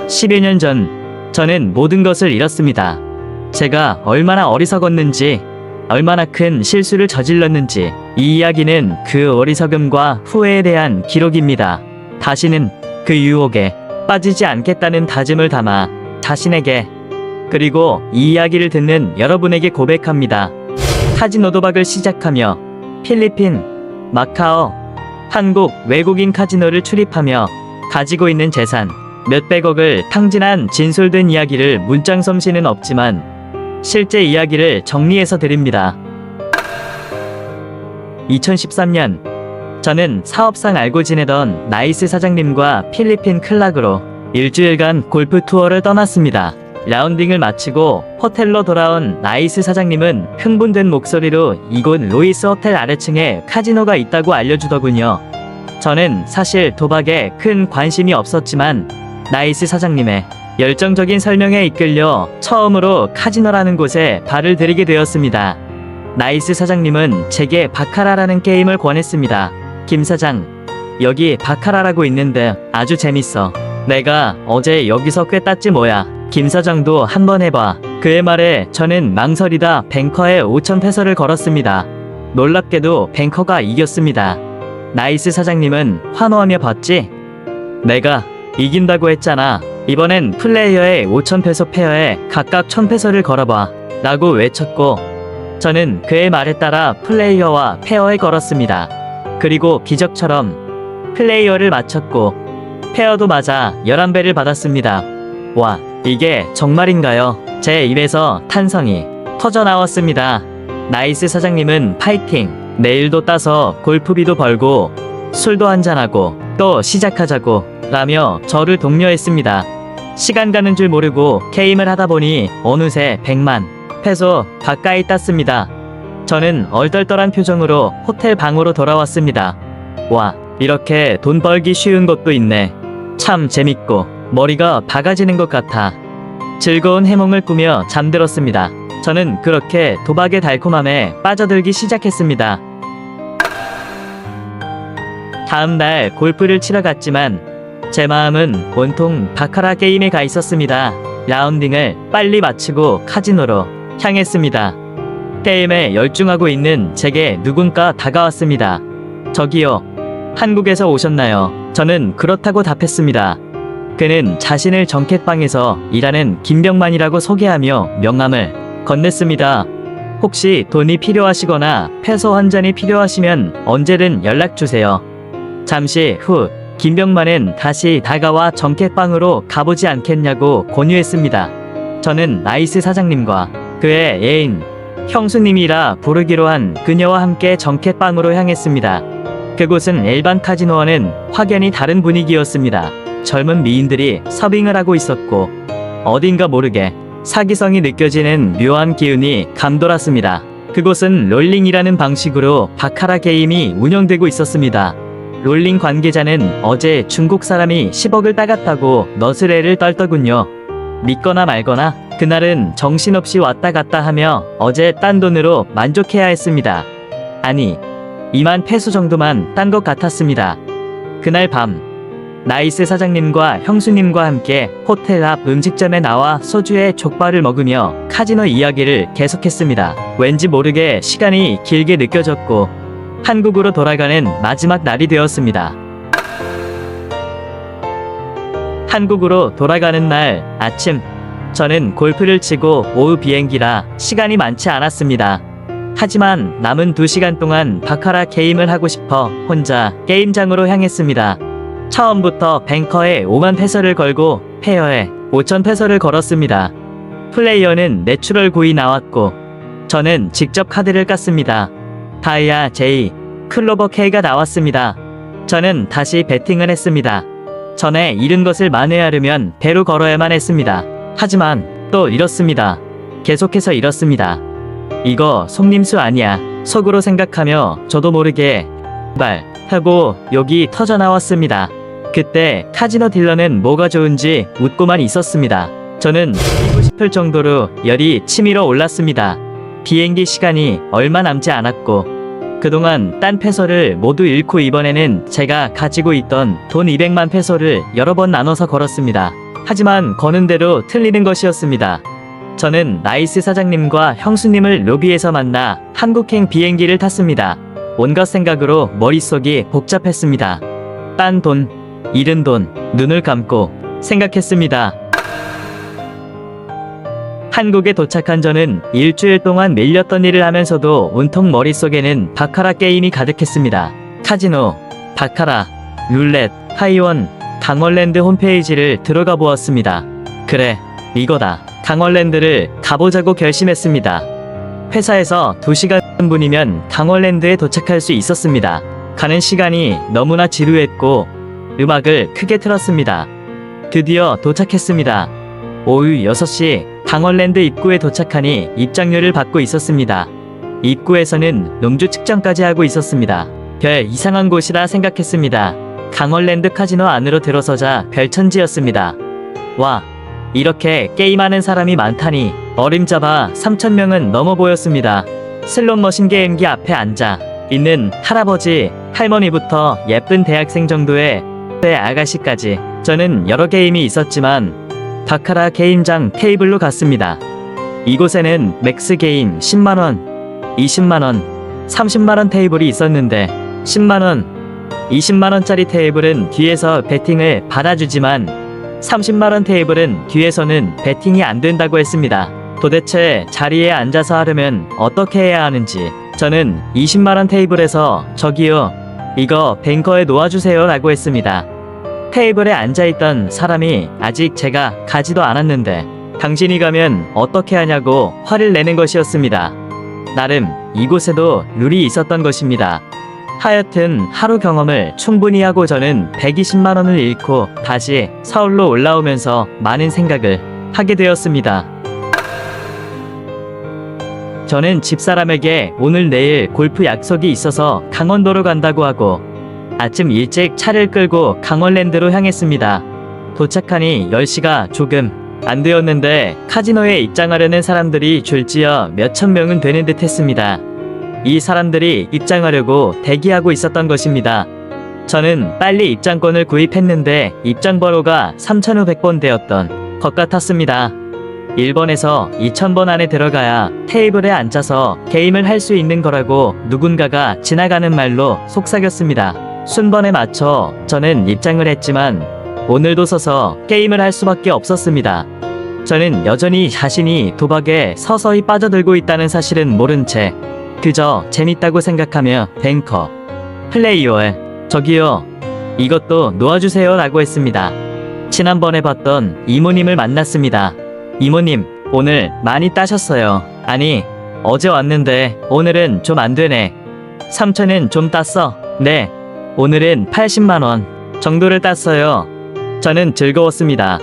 10여 년 전, 저는 모든 것을 잃었습니다. 제가 얼마나 어리석었는지, 얼마나 큰 실수를 저질렀는지, 이 이야기는 그 어리석음과 후회에 대한 기록입니다. 다시는 그 유혹에 빠지지 않겠다는 다짐을 담아 자신에게, 그리고 이 이야기를 듣는 여러분에게 고백합니다. 카지노 도박을 시작하며 필리핀, 마카오, 한국 외국인 카지노를 출입하며 가지고 있는 재산 몇백억을 탕진한 진솔된 이야기를 문장솜씨는 없지만 실제 이야기를 정리해서 드립니다. 2013년, 저는 사업상 알고 지내던 나이스 사장님과 필리핀 클락으로 일주일간 골프 투어를 떠났습니다. 라운딩을 마치고 호텔로 돌아온 나이스 사장님은 흥분된 목소리로 이곳 로이스 호텔 아래층에 카지노가 있다고 알려주더군요. 저는 사실 도박에 큰 관심이 없었지만 나이스 사장님의 열정적인 설명에 이끌려 처음으로 카지노라는 곳에 발을 들이게 되었습니다. 나이스 사장님은 제게 바카라라는 게임을 권했습니다. 김 사장, 여기 바카라라고 있는데 아주 재밌어. 내가 어제 여기서 꽤 땄지 뭐야. 김 사장도 한번 해봐. 그의 말에 저는 망설이다 뱅커에 5천 페소를 걸었습니다. 놀랍게도 뱅커가 이겼습니다. 나이스 사장님은 환호하며 봤지? 내가 이긴다고 했잖아. 이번엔 플레이어의 5천 페소 페어에 각각 1,000 페소를 걸어봐 라고 외쳤고, 저는 그의 말에 따라 플레이어와 페어에 걸었습니다. 그리고 기적처럼 플레이어를 맞췄고 페어도 맞아 11배를 받았습니다. 와, 이게 정말인가요? 제 입에서 탄성이 터져 나왔습니다. 나이스 사장님은 파이팅! 내일도 따서 골프비도 벌고 술도 한잔하고 또 시작하자고 라며 저를 독려했습니다. 시간 가는 줄 모르고 게임을 하다 보니 어느새 100만 페소 가까이 땄습니다. 저는 얼떨떨한 표정으로 호텔 방으로 돌아왔습니다. 와, 이렇게 돈 벌기 쉬운 것도 있네. 참 재밌고 머리가 박아지는 것 같아. 즐거운 해몽을 꾸며 잠들었습니다. 저는 그렇게 도박의 달콤함에 빠져들기 시작했습니다. 다음 날 골프를 치러 갔지만 제 마음은 온통 바카라 게임에 가 있었습니다. 라운딩을 빨리 마치고 카지노로 향했습니다. 게임에 열중하고 있는 제게 누군가 다가왔습니다. 저기요, 한국에서 오셨나요? 저는 그렇다고 답했습니다. 그는 자신을 정켓방에서 일하는 김병만이라고 소개하며 명함을 건넸습니다. 혹시 돈이 필요하시거나 페소 한 잔이 필요하시면 언제든 연락주세요. 잠시 후 김병만은 다시 다가와 정켓방으로 가보지 않겠냐고 권유했습니다. 저는 나이스 사장님과 그의 애인 형수님이라 부르기로 한 그녀와 함께 정켓방으로 향했습니다. 그곳은 일반 카지노와는 확연히 다른 분위기였습니다. 젊은 미인들이 서빙을 하고 있었고 어딘가 모르게 사기성이 느껴지는 묘한 기운이 감돌았습니다. 그곳은 롤링이라는 방식으로 바카라 게임이 운영되고 있었습니다. 롤링 관계자는 어제 중국 사람이 10억을 따갔다고 너스레를 떨더군요. 믿거나 말거나 그날은 정신없이 왔다 갔다 하며 어제 딴 돈으로 만족해야 했습니다. 아니, 2만 페소 정도만 딴 것 같았습니다. 그날 밤 나이스 사장님과 형수님과 함께 호텔 앞 음식점에 나와 소주에 족발을 먹으며 카지노 이야기를 계속했습니다. 왠지 모르게 시간이 길게 느껴졌고 한국으로 돌아가는 마지막 날이 되었습니다. 한국으로 돌아가는 날 아침, 저는 골프를 치고 오후 비행기라 시간이 많지 않았습니다. 하지만 남은 2시간 동안 바카라 게임을 하고 싶어 혼자 게임장으로 향했습니다. 처음부터 뱅커에 5만 페소를 걸고 페어에 5천 페소를 걸었습니다. 플레이어는 내추럴 고이 나왔고 저는 직접 카드를 깠습니다. 다이아 J, 클로버 K가 나왔습니다. 저는 다시 배팅을 했습니다. 전에 잃은 것을 만회하려면 배로 걸어야만 했습니다. 하지만 또 잃었습니다. 계속해서 잃었습니다. 이거 속림수 아니야 속으로 생각하며 저도 모르게 발 하고 욕이 터져 나왔습니다. 그때 카지노 딜러는 뭐가 좋은지 웃고만 있었습니다. 저는 이기고 싶을 정도로 열이 치밀어 올랐습니다. 비행기 시간이 얼마 남지 않았고 그동안 딴 페소를 모두 잃고 이번에는 제가 가지고 있던 돈 200만 페소를 여러 번 나눠서 걸었습니다. 하지만 거는 대로 틀리는 것이었습니다. 저는 나이스 사장님과 형수님을 로비에서 만나 한국행 비행기를 탔습니다. 온갖 생각으로 머릿속이 복잡했습니다. 딴 돈, 잃은 돈, 눈을 감고 생각했습니다. 한국에 도착한 저는 일주일 동안 밀렸던 일을 하면서도 온통 머릿속에는 바카라 게임이 가득했습니다. 카지노, 바카라, 룰렛, 하이원, 강원랜드 홈페이지를 들어가 보았습니다. 그래, 이거다. 강원랜드를 가보자고 결심했습니다. 회사에서 2시간 분이면 강원랜드에 도착할 수 있었습니다. 가는 시간이 너무나 지루했고 음악을 크게 틀었습니다. 드디어 도착했습니다. 오후 6시 강원랜드 입구에 도착하니 입장료를 받고 있었습니다. 입구에서는 농주 측정까지 하고 있었습니다. 별 이상한 곳이라 생각했습니다. 강원랜드 카지노 안으로 들어서자 별천지였습니다. 와, 이렇게 게임하는 사람이 많다니. 어림잡아 3,000명은 넘어 보였습니다. 슬롯머신 게임기 앞에 앉아 있는 할아버지, 할머니부터 예쁜 대학생 정도의 아가씨까지. 저는 여러 게임이 있었지만 바카라 게임장 테이블로 갔습니다. 이곳에는 맥스 게임 10만원, 20만원, 30만원 테이블이 있었는데 10만원, 20만원짜리 테이블은 뒤에서 베팅을 받아주지만 30만원 테이블은 뒤에서는 베팅이 안 된다고 했습니다. 도대체 자리에 앉아서 하려면 어떻게 해야 하는지. 저는 20만원 테이블에서 저기요, 이거 뱅커에 놓아주세요 라고 했습니다. 테이블에 앉아있던 사람이 아직 제가 가지도 않았는데 당신이 가면 어떻게 하냐고 화를 내는 것이었습니다. 나름 이곳에도 룰이 있었던 것입니다. 하여튼 하루 경험을 충분히 하고 저는 120만원을 잃고 다시 서울로 올라오면서 많은 생각을 하게 되었습니다. 저는 집사람에게 오늘 내일 골프 약속이 있어서 강원도로 간다고 하고 아침 일찍 차를 끌고 강원랜드로 향했습니다. 도착하니 10시가 조금 안 되었는데 카지노에 입장하려는 사람들이 줄지어 몇천 명은 되는 듯 했습니다. 이 사람들이 입장하려고 대기하고 있었던 것입니다. 저는 빨리 입장권을 구입했는데 입장 번호가 3,500번 되었던 것 같았습니다. 1번에서 2,000번 안에 들어가야 테이블에 앉아서 게임을 할 수 있는 거라고 누군가가 지나가는 말로 속삭였습니다. 순번에 맞춰 저는 입장을 했지만 오늘도 서서 게임을 할 수밖에 없었습니다. 저는 여전히 자신이 도박에 서서히 빠져들고 있다는 사실은 모른 채 그저 재밌다고 생각하며 뱅커, 플레이어에 저기요, 이것도 놓아주세요 라고 했습니다. 지난번에 봤던 이모님을 만났습니다. 이모님, 오늘 많이 따셨어요. 아니, 어제 왔는데 오늘은 좀 안 되네. 3,000은 좀 땄어. 네, 오늘은 80만원 정도를 땄어요. 저는 즐거웠습니다.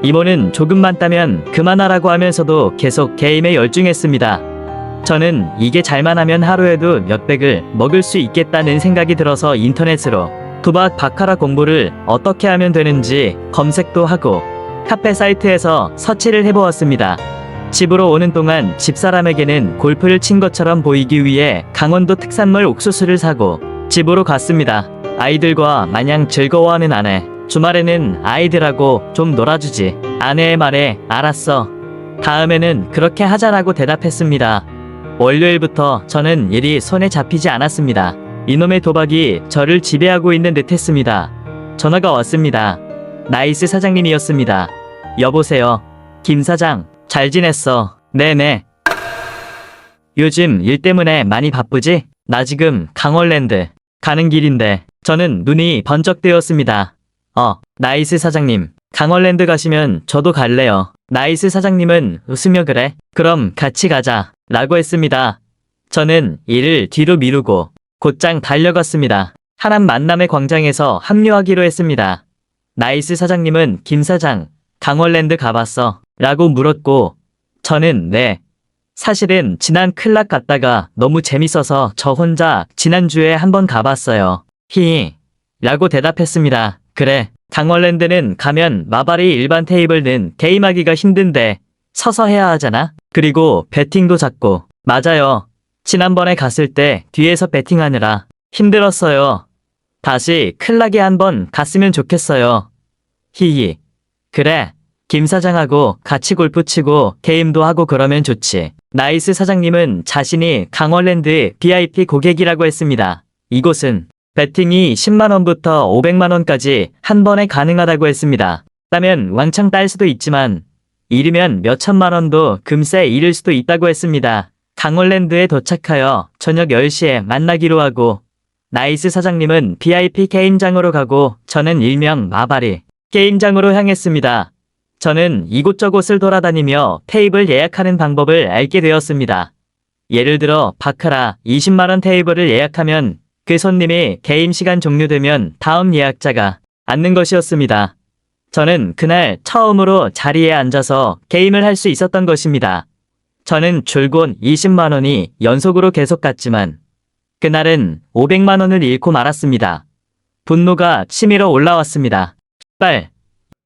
이모는 조금만 따면 그만하라고 하면서도 계속 게임에 열중했습니다. 저는 이게 잘만 하면 하루에도 몇백을 먹을 수 있겠다는 생각이 들어서 인터넷으로 도박 바카라 공부를 어떻게 하면 되는지 검색도 하고 카페 사이트에서 서치를 해보았습니다. 집으로 오는 동안 집사람에게는 골프를 친 것처럼 보이기 위해 강원도 특산물 옥수수를 사고 집으로 갔습니다. 아이들과 마냥 즐거워하는 아내. 주말에는 아이들하고 좀 놀아주지. 아내의 말에 알았어, 다음에는 그렇게 하자라고 대답했습니다. 월요일부터 저는 일이 손에 잡히지 않았습니다. 이놈의 도박이 저를 지배하고 있는 듯 했습니다. 전화가 왔습니다. 나이스 사장님이었습니다. 여보세요. 김 사장, 잘 지냈어? 네네. 요즘 일 때문에 많이 바쁘지? 나 지금 강원랜드 가는 길인데. 저는 눈이 번쩍 뜨였습니다. 나이스 사장님, 강원랜드 가시면 저도 갈래요. 나이스 사장님은 웃으며 그래? 그럼 같이 가자 라고 했습니다. 저는 일을 뒤로 미루고 곧장 달려갔습니다. 하남 만남의 광장에서 합류하기로 했습니다. 나이스 사장님은 김 사장, 강원랜드 가봤어? 라고 물었고 저는 네. 사실은 지난 클락 갔다가 너무 재밌어서 저 혼자 지난주에 한번 가봤어요. 히히 라고 대답했습니다. 그래, 강원랜드는 가면 마발이 일반 테이블은 게임하기가 힘든데 서서 해야 하잖아? 그리고 배팅도 작고. 맞아요. 지난번에 갔을 때 뒤에서 배팅하느라 힘들었어요. 다시 클락에 한번 갔으면 좋겠어요. 히히. 그래, 김 사장하고 같이 골프 치고 게임도 하고 그러면 좋지. 나이스 사장님은 자신이 강월랜드 VIP 고객이라고 했습니다. 이곳은 배팅이 10만원부터 500만원까지 한 번에 가능하다고 했습니다. 따면 왕창 딸 수도 있지만 잃으면 몇천만원도 금세 잃을 수도 있다고 했습니다. 강월랜드에 도착하여 저녁 10시에 만나기로 하고 나이스 사장님은 VIP 게임장으로 가고 저는 일명 마바리 게임장으로 향했습니다. 저는 이곳저곳을 돌아다니며 테이블 예약하는 방법을 알게 되었습니다. 예를 들어 바카라 20만원 테이블을 예약하면 그 손님이 게임 시간 종료되면 다음 예약자가 앉는 것이었습니다. 저는 그날 처음으로 자리에 앉아서 게임을 할 수 있었던 것입니다. 저는 줄곧 20만원이 연속으로 계속 갔지만 그날은 500만원을 잃고 말았습니다. 분노가 치밀어 올라왔습니다. 빨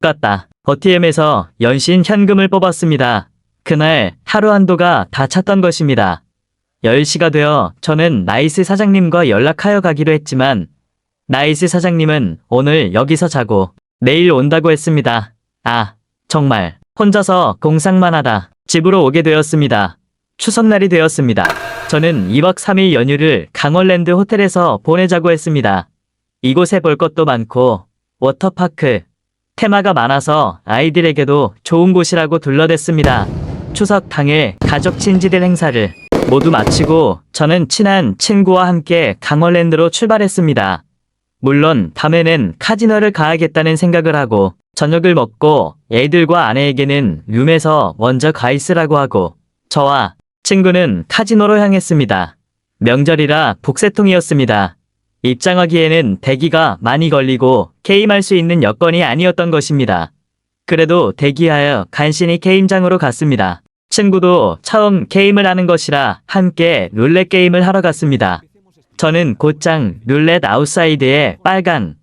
같다. 버티엠에서 연신 현금을 뽑았습니다. 그날 하루 한도가 다 찼던 것입니다. 10시가 되어 저는 나이스 사장님과 연락하여 가기로 했지만 나이스 사장님은 오늘 여기서 자고 내일 온다고 했습니다. 아, 정말 혼자서 공상만 하다 집으로 오게 되었습니다. 추석날이 되었습니다. 저는 2박 3일 연휴를 강월랜드 호텔에서 보내자고 했습니다. 이곳에 볼 것도 많고 워터파크, 테마가 많아서 아이들에게도 좋은 곳이라고 둘러댔습니다. 추석 당일 가족 친지들 행사를 모두 마치고 저는 친한 친구와 함께 강월랜드로 출발했습니다. 물론 밤에는 카지노를 가야겠다는 생각을 하고 저녁을 먹고 애들과 아내에게는 룸에서 먼저 가 있으라고 하고 저와 친구는 카지노로 향했습니다. 명절이라 복새통이었습니다. 입장하기에는 대기가 많이 걸리고 게임할 수 있는 여건이 아니었던 것입니다. 그래도 대기하여 간신히 게임장으로 갔습니다. 친구도 처음 게임을 하는 것이라 함께 룰렛 게임을 하러 갔습니다. 저는 곧장 룰렛 아웃사이드에 빨간,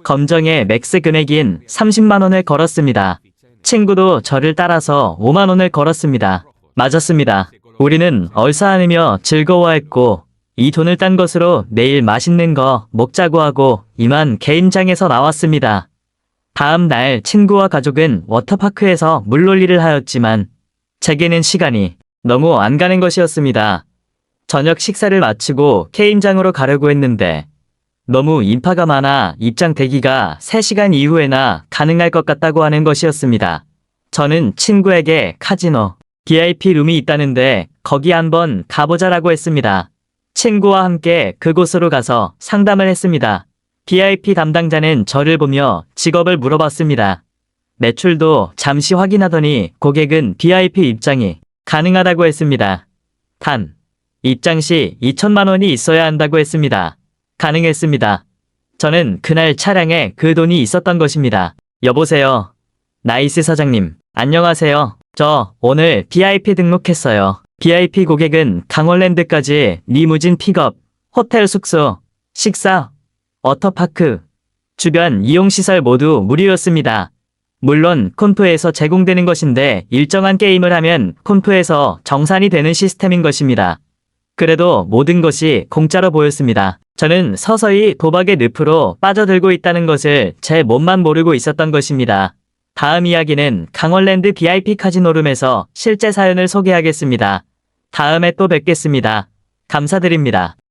검정의 맥스 금액인 30만원을 걸었습니다. 친구도 저를 따라서 5만원을 걸었습니다. 맞았습니다. 우리는 얼싸안으며 즐거워했고 이 돈을 딴 것으로 내일 맛있는 거 먹자고 하고 이만 게임장에서 나왔습니다. 다음 날 친구와 가족은 워터파크에서 물놀이를 하였지만 제게는 시간이 너무 안 가는 것이었습니다. 저녁 식사를 마치고 게임장으로 가려고 했는데 너무 인파가 많아 입장 대기가 3시간 이후에나 가능할 것 같다고 하는 것이었습니다. 저는 친구에게 카지노 VIP 룸이 있다는데 거기 한번 가보자라고 했습니다. 친구와 함께 그곳으로 가서 상담을 했습니다. VIP 담당자는 저를 보며 직업을 물어봤습니다. 매출도 잠시 확인하더니 고객은 VIP 입장이 가능하다고 했습니다. 단, 입장 시 2천만 원이 있어야 한다고 했습니다. 가능했습니다. 저는 그날 차량에 그 돈이 있었던 것입니다. 여보세요. 나이스 사장님, 안녕하세요. 저 오늘 VIP 등록했어요. VIP 고객은 강월랜드까지 리무진 픽업, 호텔 숙소, 식사, 워터파크, 주변 이용시설 모두 무료였습니다. 물론 콘프에서 제공되는 것인데 일정한 게임을 하면 콘프에서 정산이 되는 시스템인 것입니다. 그래도 모든 것이 공짜로 보였습니다. 저는 서서히 도박의 늪으로 빠져들고 있다는 것을 제 몸만 모르고 있었던 것입니다. 다음 이야기는 강월랜드 VIP 카지노룸에서 실제 사연을 소개하겠습니다. 다음에 또 뵙겠습니다. 감사드립니다.